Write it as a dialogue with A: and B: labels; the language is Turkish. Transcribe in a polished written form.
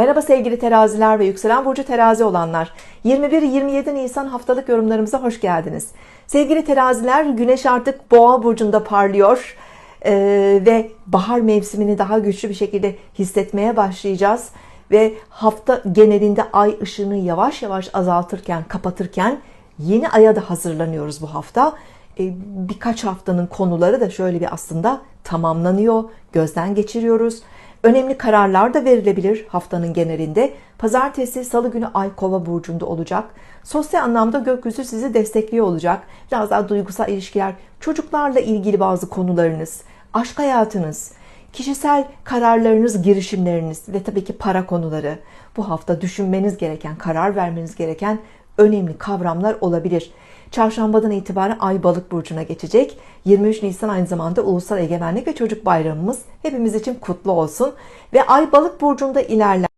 A: Merhaba sevgili teraziler ve yükselen burcu terazi olanlar. 21-27 Nisan haftalık yorumlarımıza hoş geldiniz. Sevgili teraziler, güneş artık boğa burcunda parlıyor ve bahar mevsimini daha güçlü bir şekilde hissetmeye başlayacağız. Ve hafta genelinde ay ışığını yavaş yavaş azaltırken, kapatırken yeni aya da hazırlanıyoruz bu hafta. Birkaç haftanın konuları da şöyle bir aslında tamamlanıyor, gözden geçiriyoruz. Önemli kararlar da verilebilir haftanın genelinde. Pazartesi, salı günü ay kova burcunda olacak. Sosyal anlamda gökyüzü sizi destekliyor olacak. Biraz daha duygusal ilişkiler, çocuklarla ilgili bazı konularınız, aşk hayatınız, kişisel kararlarınız, girişimleriniz ve tabii ki para konuları. Bu hafta düşünmeniz gereken, karar vermeniz gereken önemli kavramlar olabilir. Çarşambadan itibaren Ay Balık burcuna geçecek. 23 Nisan aynı zamanda Ulusal Egemenlik ve Çocuk Bayramımız. Hepimiz için kutlu olsun. Ve Ay Balık burcunda ilerler.